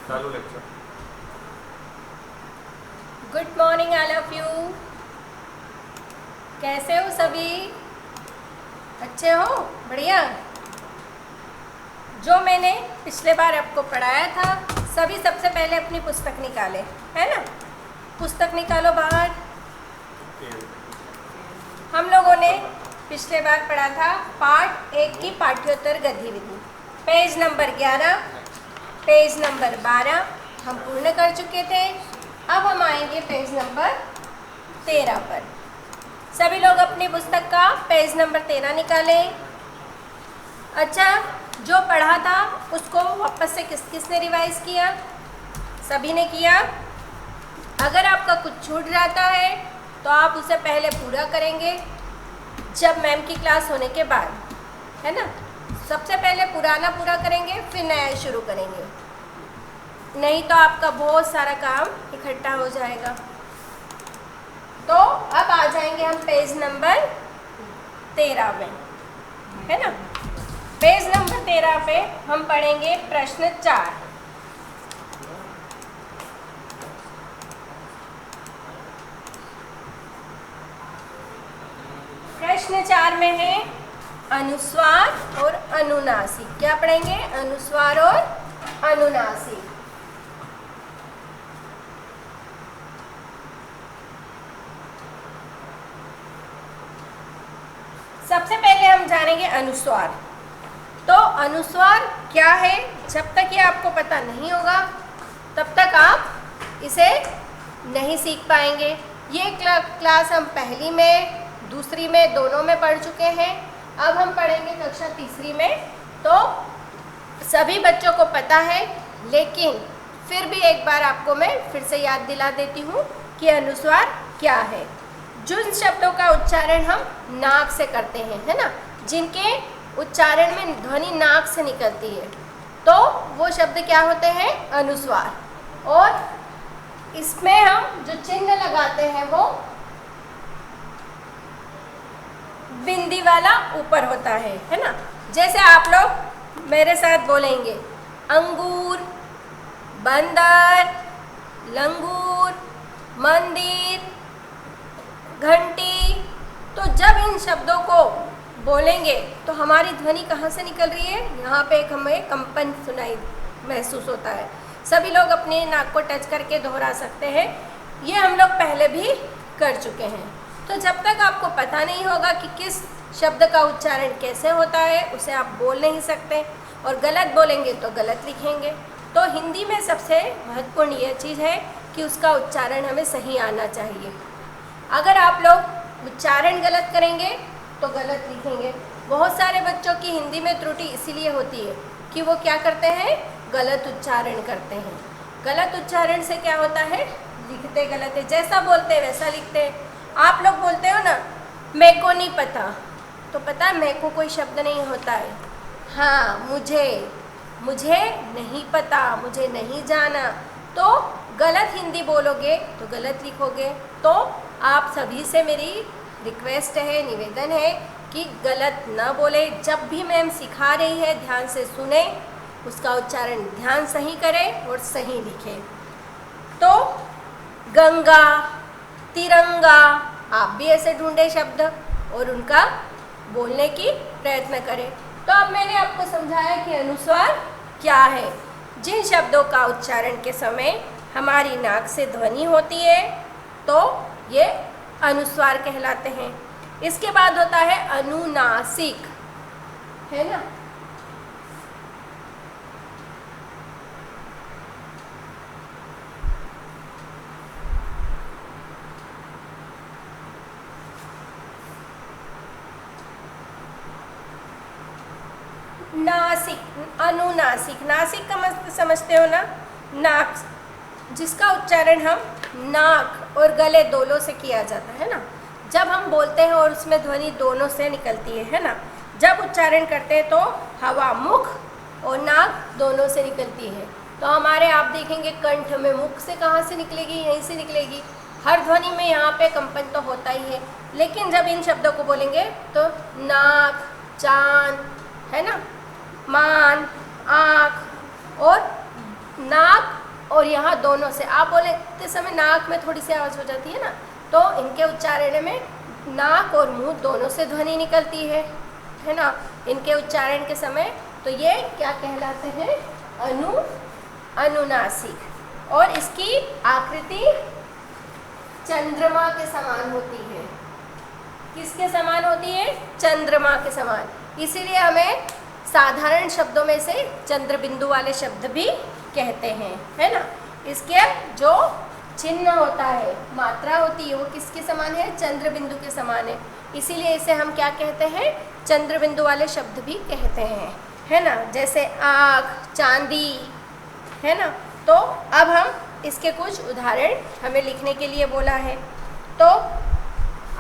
चालू lecture. Good morning all of you. कैसे हो सभी? अच्छे हो? बढ़िया। जो मैंने पिछले बार आपको पढ़ाया था, सभी सबसे पहले अपनी पुस्तक निकाले, है ना? पुस्तक निकालो बाहर। हम लोगों ने पिछले बार पढ़ा था पार्ट 1 की पाठ्योत्तर गतिविधि, पेज नंबर 11, पेज नंबर 12 हम पूर्ण कर चुके थे। अब हम आएंगे पेज नंबर 13 पर। सभी लोग अपनी पुस्तक का पेज नंबर 13 निकालें। अच्छा, जो पढ़ा था उसको वापस से किस किस ने रिवाइज किया? सभी ने किया। अगर आपका कुछ छूट जाता है तो आप उसे पहले पूरा करेंगे जब मैम की क्लास होने के बाद, है ना? सबसे पहले पुराना पूरा करेंगे, फिर नया शुरू करेंगे, नहीं तो आपका बहुत सारा काम इकट्ठा हो जाएगा। तो अब आ जाएंगे हम पेज नंबर 13 में, है ना? पेज नंबर 13 पे हम पढ़ेंगे प्रश्न 4। प्रश्न 4 में है अनुस्वार और अनुनासिक। क्या पढ़ेंगे? अनुस्वार और अनुनासिक। सबसे पहले हम जानेंगे अनुस्वार। तो अनुस्वार क्या है? जब तक ये आपको पता नहीं होगा तब तक आप इसे नहीं सीख पाएंगे। ये क्लास हम पहली में, दूसरी में, दोनों में पढ़ चुके हैं। अब हम पढ़ेंगे कक्षा तीसरी में। तो सभी बच्चों को पता है, लेकिन फिर भी एक बार आपको मैं फिर से याद दिला देती हूँ कि अनुस्वार क्या है। जिन शब्दों का उच्चारण हम नाक से करते हैं, है ना, जिनके उच्चारण में ध्वनि नाक से निकलती है, तो वो शब्द क्या होते हैं? अनुस्वार। और इसमें हम जो चिन्ह लगाते हैं वो बिंदी वाला ऊपर होता है ना? जैसे आप लोग मेरे साथ बोलेंगे अंगूर, बंदर, लंगूर, मंदिर, घंटी। तो जब इन शब्दों को बोलेंगे तो हमारी ध्वनि कहाँ से निकल रही है? यहाँ पे एक हमें कंपन सुनाई महसूस होता है। सभी लोग अपने नाक को टच करके दोहरा सकते हैं। ये हम लोग पहले भी कर चुके हैं। तो जब तक आपको पता नहीं होगा कि किस शब्द का उच्चारण कैसे होता है, उसे आप बोल नहीं सकते, और गलत बोलेंगे तो गलत लिखेंगे। तो हिंदी में सबसे महत्वपूर्ण यह चीज़ है कि उसका उच्चारण हमें सही आना चाहिए। अगर आप लोग उच्चारण गलत करेंगे तो गलत लिखेंगे। बहुत सारे बच्चों की हिंदी में त्रुटि इसीलिए होती है कि वो क्या करते हैं? गलत उच्चारण करते हैं। गलत उच्चारण से क्या होता है? लिखते गलत है। जैसा बोलते हैं वैसा लिखते हैं। आप लोग बोलते हो ना, मेरे को नहीं पता, तो पता है मेरे को कोई शब्द नहीं होता है। हाँ, मुझे नहीं पता, मुझे नहीं जाना। तो गलत हिंदी बोलोगे तो गलत लिखोगे। तो आप सभी से मेरी रिक्वेस्ट है, निवेदन है कि गलत न बोले। जब भी मैम सिखा रही है ध्यान से सुने, उसका उच्चारण ध्यान सही करें और सही लिखें। तो गंगा, तिरंगा, आप भी ऐसे ढूंढे शब्द और उनका बोलने की प्रयत्न करें। तो अब मैंने आपको समझाया कि अनुस्वार क्या है। जिन शब्दों का उच्चारण के समय हमारी नाक से ध्वनि होती है तो ये अनुस्वार कहलाते हैं। इसके बाद होता है अनुनासिक, है ना? नासिक, अनुनासिक। नासिक का मतलब समझते हो ना? नाक, जिसका उच्चारण हम नाक और गले दोनों से किया जाता है ना। जब हम बोलते हैं और उसमें ध्वनि दोनों से निकलती है ना? जब उच्चारण करते हैं तो हवा मुख और नाक दोनों से निकलती है। तो हमारे आप देखेंगे कंठ में मुख से कहाँ से निकलेगी? यहीं से निकलेगी। हर ध्वनि में यहाँ पे कंपन तो होता ही है, लेकिन जब इन शब्दों को बोलेंगे तो नाक, चांद, है ना, मान, आँख, और नाक और यहाँ दोनों से। आप बोलते समय नाक में थोड़ी सी आवाज़ हो जाती है ना, तो इनके उच्चारण में नाक और मुंह दोनों से ध्वनि निकलती है ना, इनके उच्चारण के समय। तो ये क्या कहलाते हैं? अनुनासिक। और इसकी आकृति चंद्रमा के समान होती है। किसके समान होती है? चंद्रमा के समान। इसीलिए हमें साधारण शब्दों में से चंद्र बिंदु वाले शब्द भी कहते हैं, है ना। इसके जो चिन्ह होता है, मात्रा होती है, वो किसके समान है? चंद्र बिंदु के समान है। इसीलिए इसे हम क्या कहते हैं? चंद्र बिंदु वाले शब्द भी कहते हैं, है ना। जैसे आँख, चांदी, है ना। तो अब हम इसके कुछ उदाहरण हमें लिखने के लिए बोला है, तो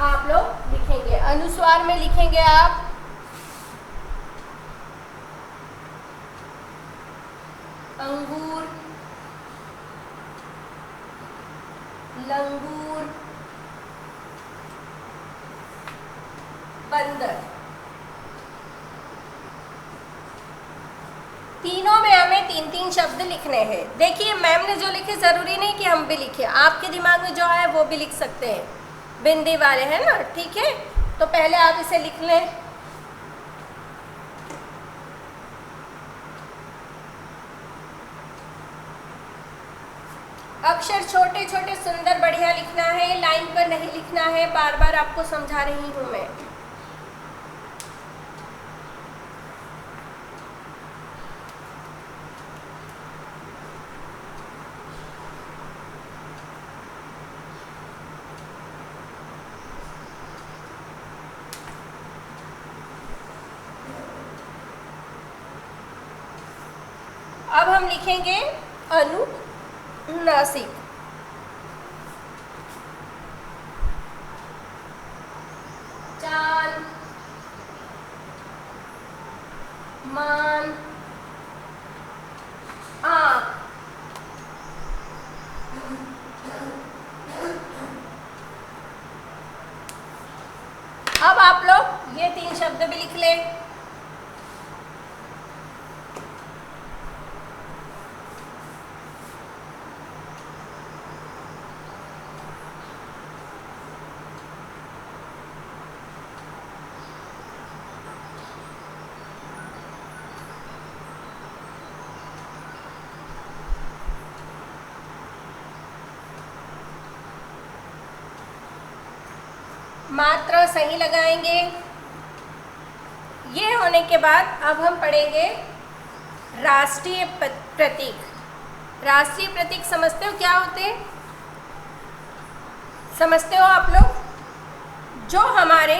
आप लोग लिखेंगे। अनुस्वार में लिखेंगे आप अंगूर, लंगूर, बंदर। तीनों में हमें 3-3 शब्द लिखने हैं। देखिए मैम ने जो लिखे ज़रूरी नहीं कि हम भी लिखें, आपके दिमाग में जो आए वो भी लिख सकते हैं, बिंदी वाले, है ना। ठीक है, तो पहले आप इसे लिख लें। अक्षर छोटे छोटे सुंदर बढ़िया लिखना है, लाइन पर नहीं लिखना है। बार बार आपको समझा रही हूं मैं। अब हम लिखेंगे अनुनासिक। चांद, मान, आँख। अब आप लोग ये 3 शब्द भी लिख लें। मात्रा सही लगाएंगे। ये होने के बाद अब हम पढ़ेंगे राष्ट्रीय प्रतीक। राष्ट्रीय प्रतीक समझते हो क्या होते हैं? समझते हो आप लोग? जो हमारे,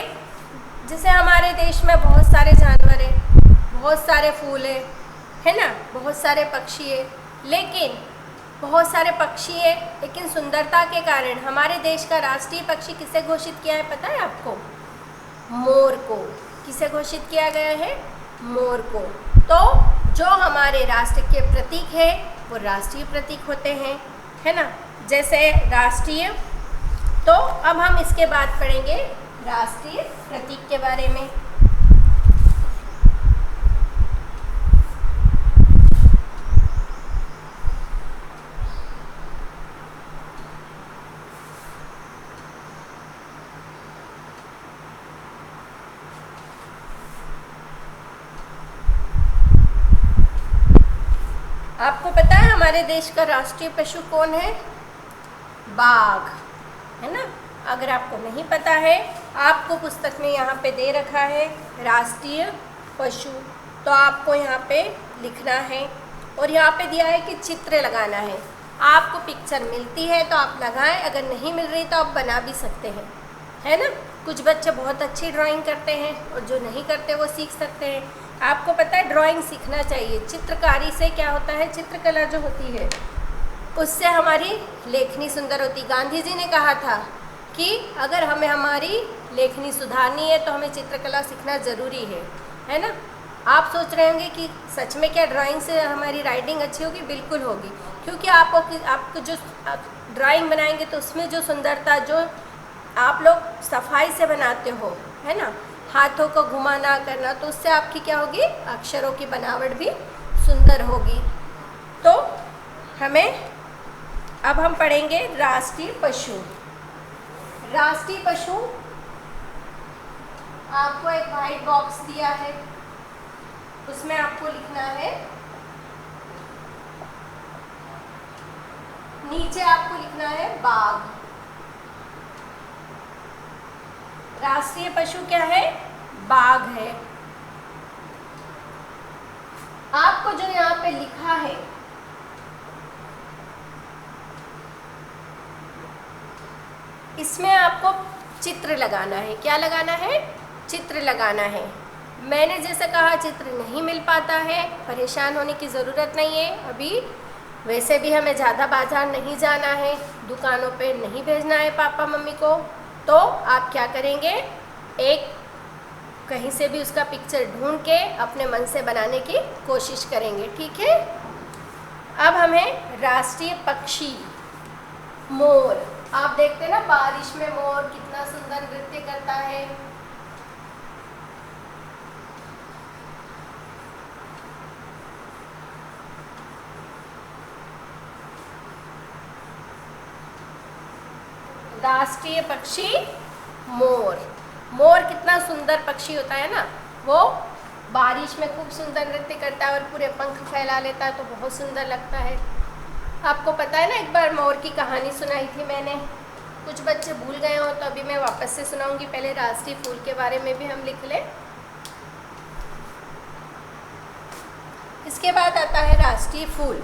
जैसे हमारे देश में बहुत सारे जानवर हैं, बहुत सारे फूल हैं, है ना, बहुत सारे पक्षी हैं, लेकिन बहुत सारे पक्षी है, लेकिन सुंदरता के कारण हमारे देश का राष्ट्रीय पक्षी किसे घोषित किया है पता है आपको? मोर को। किसे घोषित किया गया है? मोर को। तो जो हमारे राष्ट्र के प्रतीक है वो राष्ट्रीय प्रतीक होते हैं, है ना। जैसे राष्ट्रीय, तो अब हम इसके बाद पढ़ेंगे राष्ट्रीय प्रतीक के बारे में। आपको पता है हमारे देश का राष्ट्रीय पशु कौन है? बाघ, है ना। अगर आपको नहीं पता है, आपको पुस्तक में यहाँ पे दे रखा है राष्ट्रीय पशु, तो आपको यहाँ पे लिखना है। और यहाँ पे दिया है कि चित्र लगाना है। आपको पिक्चर मिलती है तो आप लगाएं, अगर नहीं मिल रही तो आप बना भी सकते हैं, है ना। कुछ बच्चे बहुत अच्छी ड्राइंग करते हैं और जो नहीं करते वो सीख सकते हैं। आपको पता है ड्राइंग सीखना चाहिए। चित्रकारी से क्या होता है? चित्रकला जो होती है उससे हमारी लेखनी सुंदर होती। गांधी जी ने कहा था कि अगर हमें हमारी लेखनी सुधारनी है तो हमें चित्रकला सीखना ज़रूरी है ना। आप सोच रहे होंगे कि सच में क्या ड्राइंग से हमारी राइटिंग अच्छी होगी? बिल्कुल होगी, क्योंकि आपको जो ड्राइंग बनाएंगे तो उसमें जो सुंदरता, जो आप लोग सफाई से बनाते हो, है ना, हाथों को घुमाना करना, तो उससे आपकी क्या होगी? अक्षरों की बनावट भी सुंदर होगी। तो हमें अब हम पढ़ेंगे राष्ट्रीय पशु। राष्ट्रीय पशु, आपको एक व्हाइट बॉक्स दिया है, उसमें आपको लिखना है, नीचे आपको लिखना है बाघ। राष्ट्रीय पशु क्या है? बाघ है। आपको जो यहाँ पे लिखा है, इसमें आपको चित्र लगाना है। क्या लगाना है? चित्र लगाना है। मैंने जैसा कहा चित्र नहीं मिल पाता है, परेशान होने की ज़रूरत नहीं है। अभी वैसे भी हमें ज़्यादा बाजार नहीं जाना है, दुकानों पे नहीं भेजना है पापा मम्मी को, तो आप क्या करेंगे, एक कहीं से भी उसका पिक्चर ढूंढ के अपने मन से बनाने की कोशिश करेंगे, ठीक है। अब हमें राष्ट्रीय पक्षी मोर, आप देखते हैं ना बारिश में मोर कितना सुंदर नृत्य करता है। राष्ट्रीय पक्षी मोर। मोर कितना सुंदर पक्षी होता है ना, वो बारिश में खूब सुंदर नृत्य करता है और पूरे पंख फैला लेता है, तो बहुत सुंदर लगता है। आपको पता है ना, एक बार मोर की कहानी सुनाई थी मैंने, कुछ बच्चे भूल गए हो तो अभी मैं वापस से सुनाऊंगी। पहले राष्ट्रीय फूल के बारे में भी हम लिख लें। इसके बाद आता है राष्ट्रीय फूल।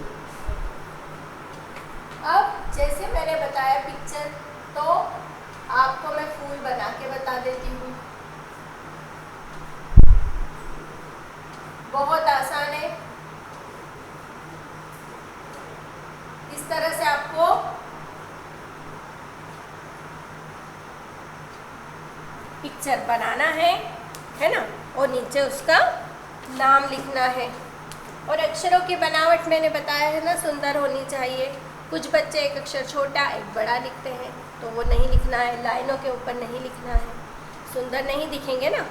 अब जैसे मैंने बताया पिक्चर, तो आपको मैं फूल बना के बता देती हूँ। बहुत आसान है। इस तरह से आपको पिक्चर बनाना है ना, और नीचे उसका नाम लिखना है। और अक्षरों की बनावट मैंने बताया है ना, सुंदर होनी चाहिए। कुछ बच्चे एक अक्षर छोटा एक बड़ा लिखते हैं, तो वो नहीं लिखना है, लाइनों के ऊपर नहीं लिखना है, सुंदर नहीं दिखेंगे ना।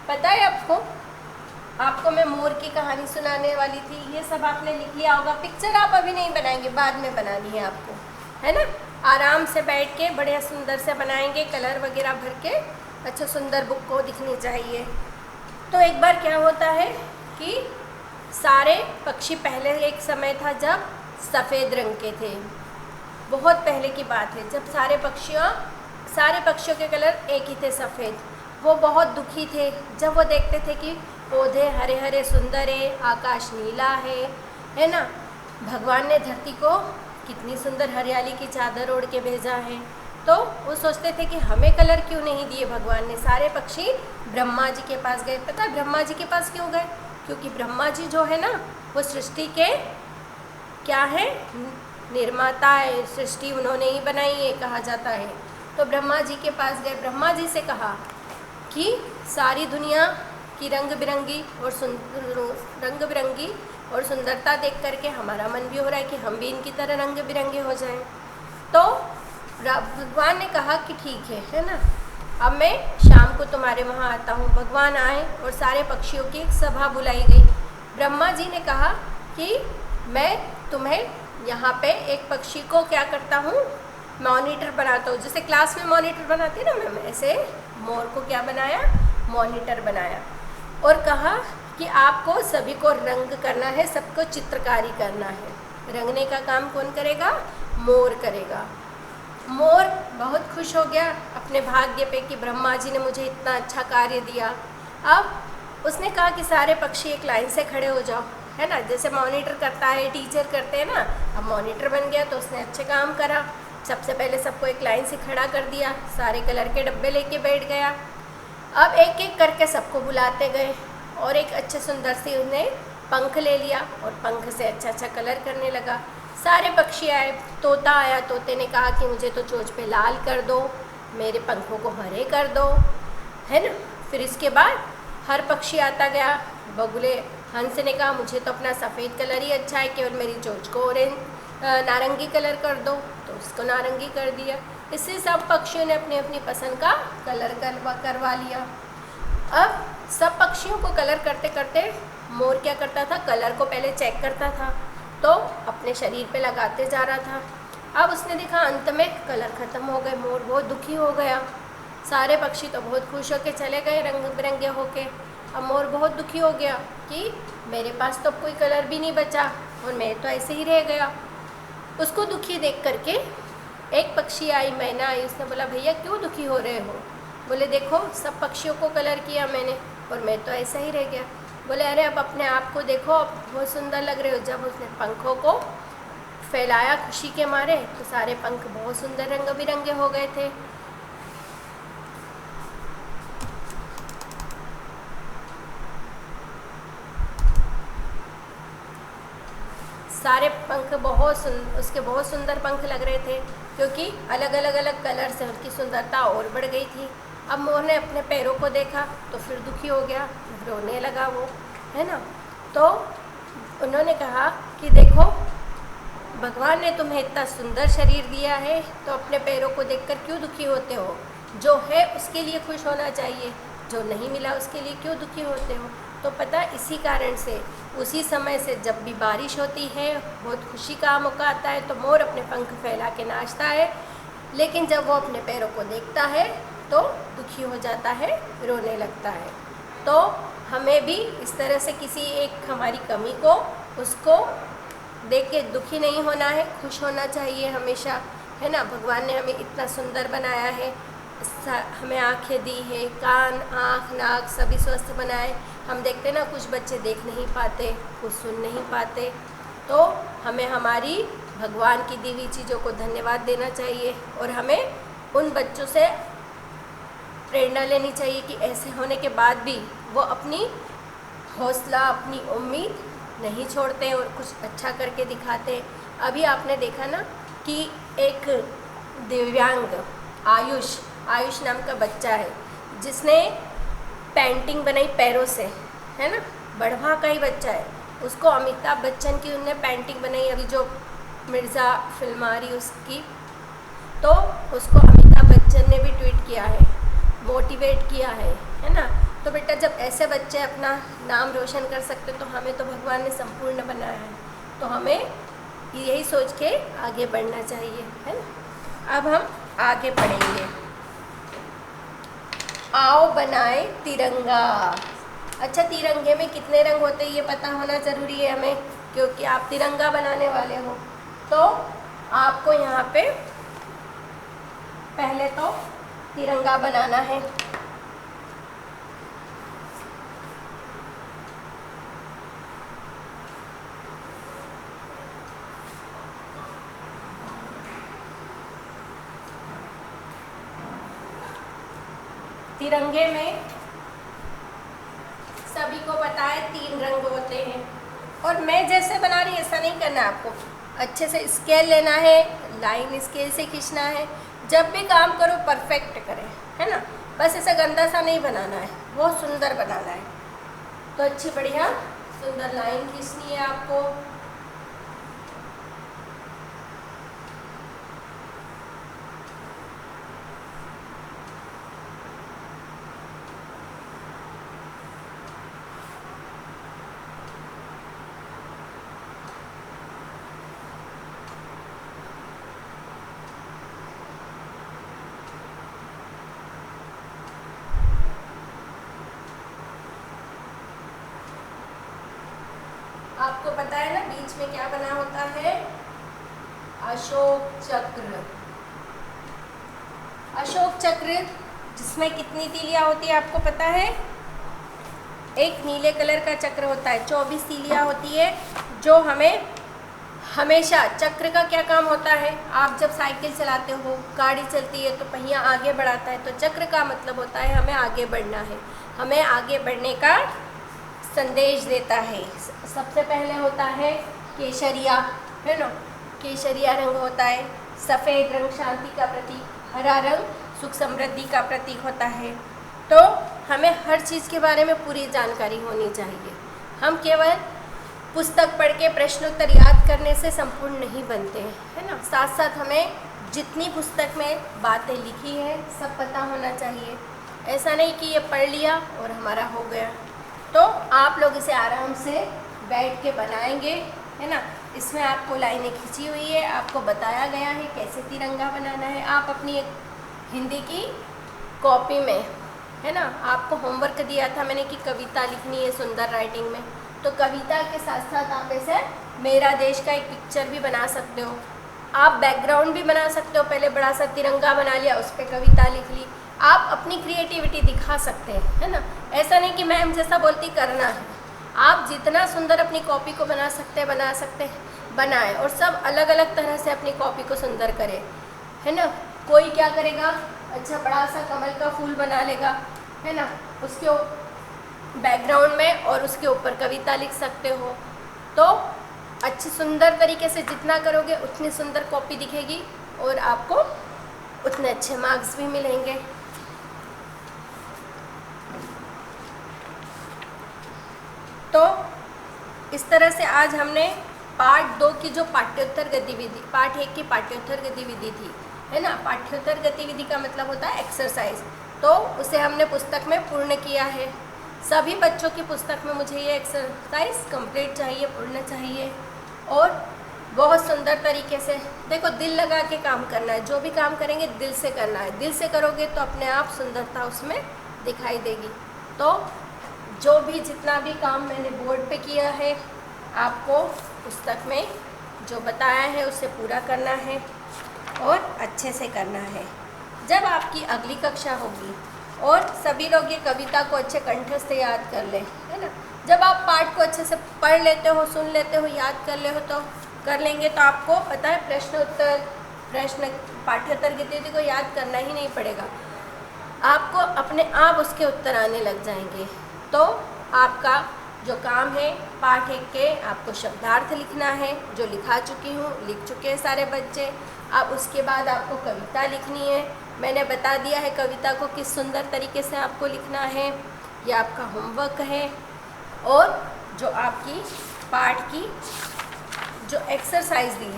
पता है आपको मैं मोर की कहानी सुनाने वाली थी, ये सब आपने लिख लिया होगा। पिक्चर आप अभी नहीं बनाएंगे, बाद में बनानी है आपको, है ना। आराम से बैठ के बढ़िया सुंदर से बनाएंगे, कलर वगैरह भर के, अच्छा सुंदर बुक को दिखनी चाहिए। तो एक बार क्या होता है कि सारे पक्षी, पहले एक समय था जब सफ़ेद रंग के थे, बहुत पहले की बात है, जब सारे पक्षियों के कलर एक ही थे, सफ़ेद। वो बहुत दुखी थे जब वो देखते थे कि पौधे हरे हरे सुंदर है, आकाश नीला है ना। भगवान ने धरती को कितनी सुंदर हरियाली की चादर ओढ़ के भेजा है, तो वो सोचते थे कि हमें कलर क्यों नहीं दिए भगवान ने। सारे पक्षी ब्रह्मा जी के पास गए। पता है ब्रह्मा जी के पास क्यों गए? क्योंकि ब्रह्मा जी जो है ना, वो सृष्टि के क्या है, निर्माता है, सृष्टि उन्होंने ही बनाई है कहा जाता है। तो ब्रह्मा जी के पास गए, ब्रह्मा जी से कहा कि सारी दुनिया की रंग बिरंगी और सुंदरता देख करके हमारा मन भी हो रहा है कि हम भी इनकी तरह रंग बिरंगे हो जाएं। तो भगवान ने कहा कि ठीक है ना, अब मैं शाम को तुम्हारे वहाँ आता हूँ। भगवान आए और सारे पक्षियों की एक सभा बुलाई गई। ब्रह्मा जी ने कहा कि मैं तुम्हें यहाँ पे एक पक्षी को क्या करता हूँ, मॉनिटर बनाता हूँ। जैसे क्लास में मॉनिटर बनाते हैं ना मैम, ऐसे मोर को क्या बनाया, मॉनिटर बनाया। और कहा कि आपको सभी को रंग करना है, सबको चित्रकारी करना है। रंगने का काम कौन करेगा? मोर करेगा। मोर बहुत खुश हो गया अपने भाग्य पे कि ब्रह्मा जी ने मुझे इतना अच्छा कार्य दिया। अब उसने कहा कि सारे पक्षी एक लाइन से खड़े हो जाओ, है ना, जैसे मॉनिटर करता है, टीचर करते हैं ना। अब मॉनिटर बन गया तो उसने अच्छे काम करा। सबसे पहले सबको एक लाइन से खड़ा कर दिया, सारे कलर के डब्बे लेके बैठ गया। अब एक एक करके सबको बुलाते गए और एक अच्छे सुंदर से उन्हें पंख ले लिया और पंख से अच्छा अच्छा कलर करने लगा। सारे पक्षी आए, तोता आया, तोते ने कहा कि मुझे तो चोंच पे लाल कर दो, मेरे पंखों को हरे कर दो, है ना। फिर इसके बाद हर पक्षी आता गया। बगुले, हंस ने कहा मुझे तो अपना सफ़ेद कलर ही अच्छा है, केवल मेरी चोंच को नारंगी कलर कर दो, तो उसको नारंगी कर दिया। इससे सब पक्षियों ने अपनी अपनी पसंद का कलर करवा लिया। अब सब पक्षियों को कलर करते करते मोर क्या करता था, कलर को पहले चेक करता था तो अपने शरीर पे लगाते जा रहा था। अब उसने देखा अंत में कलर ख़त्म हो गए, मोर बहुत दुखी हो गया। सारे पक्षी तो बहुत खुश होके चले गए रंग बिरंगे होके। अब मोर बहुत दुखी हो गया कि मेरे पास तो कोई कलर भी नहीं बचा और मैं तो ऐसे ही रह गया। उसको दुखी देख करके एक पक्षी आई, मैना आई, उसने बोला भैया क्यों दुखी हो रहे हो? बोले देखो सब पक्षियों को कलर किया मैंने और मैं तो ऐसा ही रह गया। बोले अरे अब अपने आप को देखो, अब बहुत सुंदर लग रहे हो। जब उसने पंखों को फैलाया खुशी के मारे तो सारे पंख बहुत सुंदर रंग बिरंगे हो गए थे। सारे पंख उसके बहुत सुंदर पंख लग रहे थे क्योंकि अलग अलग कलर से उनकी सुंदरता और बढ़ गई थी। अब मोर ने अपने पैरों को देखा तो फिर दुखी हो गया, रोने लगा वो, है ना। तो उन्होंने कहा कि देखो भगवान ने तुम्हें इतना सुंदर शरीर दिया है तो अपने पैरों को देखकर क्यों दुखी होते हो? जो है उसके लिए खुश होना चाहिए, जो नहीं मिला उसके लिए क्यों दुखी होते हो? तो पता इसी कारण से उसी समय से जब भी बारिश होती है बहुत खुशी का मौका आता है तो मोर अपने पंख फैला के नाचता है, लेकिन जब वो अपने पैरों को देखता है तो दुखी हो जाता है, रोने लगता है। तो हमें भी इस तरह से किसी एक हमारी कमी को उसको देख के दुखी नहीं होना है, खुश होना चाहिए हमेशा, है ना। भगवान ने हमें इतना सुंदर बनाया है, हमें आँखें दी है, कान आँख नाक सभी स्वस्थ बनाए। हम देखते ना कुछ बच्चे देख नहीं पाते, कुछ सुन नहीं पाते, तो हमें हमारी भगवान की दी हुई चीज़ों को धन्यवाद देना चाहिए और हमें उन बच्चों से प्रेरणा लेनी चाहिए कि ऐसे होने के बाद भी वो अपनी हौसला अपनी उम्मीद नहीं छोड़ते और कुछ अच्छा करके दिखाते। अभी आपने देखा ना कि एक दिव्यांग आयुष नाम का बच्चा है जिसने पेंटिंग बनाई पैरों से, है ना, बढ़वा का ही बच्चा है। उसको अमिताभ बच्चन की उनने पेंटिंग बनाई, अभी जो मिर्ज़ा फिल्म आ रही उसकी, तो उसको अमिताभ बच्चन ने भी ट्वीट किया है, मोटिवेट किया है ना। तो बेटा जब ऐसे बच्चे अपना नाम रोशन कर सकते तो हमें तो भगवान ने संपूर्ण बनाया है, तो हमें यही सोच के आगे बढ़ना चाहिए, है ना। अब हम आगे बढ़ेंगे। आओ बनाए तिरंगा। अच्छा, तिरंगे में कितने रंग होते हैं ये पता होना ज़रूरी है हमें, क्योंकि आप तिरंगा बनाने वाले हो। तो आपको यहाँ पे पहले तो तिरंगा बनाना है। तिरंगे में सभी को पता है 3 रंग होते हैं और मैं जैसे बना रही ऐसा नहीं करना है आपको, अच्छे से स्केल लेना है, लाइन स्केल से खींचना है। जब भी काम करो परफेक्ट करें, है ना, बस ऐसा गंदा सा नहीं बनाना है, बहुत सुंदर बनाना है। तो अच्छी बढ़िया सुंदर लाइन खींचनी है आपको। आपको पता है ना बीच में क्या बना होता है? अशोक चक्र। अशोक चक्र जिसमें कितनी तीलियां होती है आपको पता है? एक नीले कलर का चक्र होता है, 24 तीलियां होती है, जो हमें हमेशा, चक्र का क्या काम होता है? आप जब साइकिल चलाते हो, गाड़ी चलती है तो पहिया आगे बढ़ाता है, तो चक्र का मतलब होता है हमें आगे बढ़ना है, हमें आगे बढ़ने का संदेश देता है। सबसे पहले होता है केसरिया, है ना, केसरिया रंग होता है। सफ़ेद रंग शांति का प्रतीक, हरा रंग सुख समृद्धि का प्रतीक होता है। तो हमें हर चीज़ के बारे में पूरी जानकारी होनी चाहिए। हम केवल पुस्तक पढ़ के प्रश्नोत्तर याद करने से संपूर्ण नहीं बनते हैं, है ना। साथ साथ हमें जितनी पुस्तक में बातें लिखी है सब पता होना चाहिए। ऐसा नहीं कि ये पढ़ लिया और हमारा हो गया। तो आप लोग इसे आराम से बैठ के बनाएंगे, है ना। इसमें आपको लाइनें खींची हुई है, आपको बताया गया है कैसे तिरंगा बनाना है। आप अपनी एक हिंदी की कॉपी में, है ना, आपको होमवर्क दिया था मैंने कि कविता लिखनी है सुंदर राइटिंग में, तो कविता के साथ साथ आप ऐसे मेरा देश का एक पिक्चर भी बना सकते हो। आप बैकग्राउंड भी बना सकते हो, पहले बड़ा सा तिरंगा बना लिया, उस पर कविता लिख ली। आप अपनी क्रिएटिविटी दिखा सकते हैं, है ना। ऐसा नहीं कि मैम जैसा बोलती करना है। आप जितना सुंदर अपनी कॉपी को बना सकते हैं बनाएं, और सब अलग अलग तरह से अपनी कॉपी को सुंदर करें, है ना। कोई क्या करेगा, अच्छा बड़ा सा कमल का फूल बना लेगा, है ना, उसके बैकग्राउंड में, और उसके ऊपर कविता लिख सकते हो। तो अच्छी सुंदर तरीके से जितना करोगे उतनी सुंदर कॉपी दिखेगी और आपको उतने अच्छे मार्क्स भी मिलेंगे। तो इस तरह से आज हमने पार्ट 2 की जो पाठ्योत्तर गतिविधि, पार्ट 1 की पाठ्योत्तर गतिविधि थी, है ना। पाठ्योत्तर गतिविधि का मतलब होता है एक्सरसाइज, तो उसे हमने पुस्तक में पूर्ण किया है। सभी बच्चों की पुस्तक में मुझे ये एक्सरसाइज कंप्लीट चाहिए, पूर्ण चाहिए, और बहुत सुंदर तरीके से देखो, दिल लगा के काम करना है। जो भी काम करेंगे दिल से करना है, दिल से करोगे तो अपने आप सुंदरता उसमें दिखाई देगी। तो जो भी जितना भी काम मैंने बोर्ड पे किया है, आपको पुस्तक में जो बताया है उसे पूरा करना है और अच्छे से करना है। जब आपकी अगली कक्षा होगी और सभी लोग ये कविता को अच्छे कंठस्थ याद कर लें, है ना। जब आप पाठ को अच्छे से पढ़ लेते हो, सुन लेते हो, याद कर लेंगे, तो आपको पता है प्रश्न पाठ्योत्तर गतिविधि को याद करना ही नहीं पड़ेगा, आपको अपने आप उसके उत्तर आने लग जाएंगे। तो आपका जो काम है पाठ 1 के, आपको शब्दार्थ लिखना है, जो लिखा चुकी हूँ, लिख चुके हैं सारे बच्चे। अब उसके बाद आपको कविता लिखनी है। मैंने बता दिया है कविता को किस सुंदर तरीके से आपको लिखना है, ये आपका होमवर्क है। और जो आपकी पाठ की जो एक्सरसाइज दी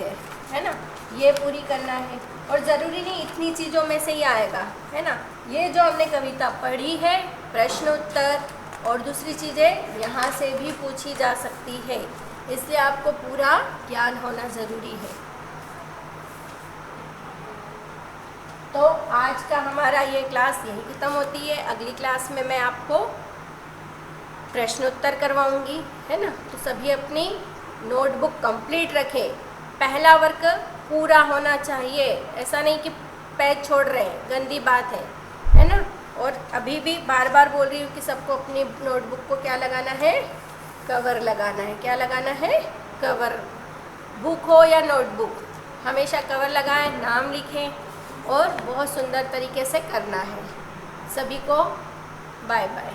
है ना, ये पूरी करना है। और ज़रूरी नहीं इतनी चीज़ों में से ही आएगा, है ना। ये जो हमने कविता पढ़ी है, प्रश्न उत्तर और दूसरी चीज़ें यहाँ से भी पूछी जा सकती है, इसलिए आपको पूरा ज्ञान होना ज़रूरी है। तो आज का हमारा ये क्लास यही ख़त्म होती है। अगली क्लास में मैं आपको प्रश्नोत्तर करवाऊंगी, है ना। तो सभी अपनी नोटबुक कंप्लीट रखें। पहला वर्क पूरा होना चाहिए, ऐसा नहीं कि पेज छोड़ रहे हैं, गंदी बात है ना। और अभी भी बार बार बोल रही हूँ कि सबको अपनी नोटबुक को क्या लगाना है, कवर लगाना है। क्या लगाना है, कवर। बुक हो या नोटबुक, हमेशा कवर लगाएं, नाम लिखें और बहुत सुंदर तरीके से करना है। सभी को बाय बाय।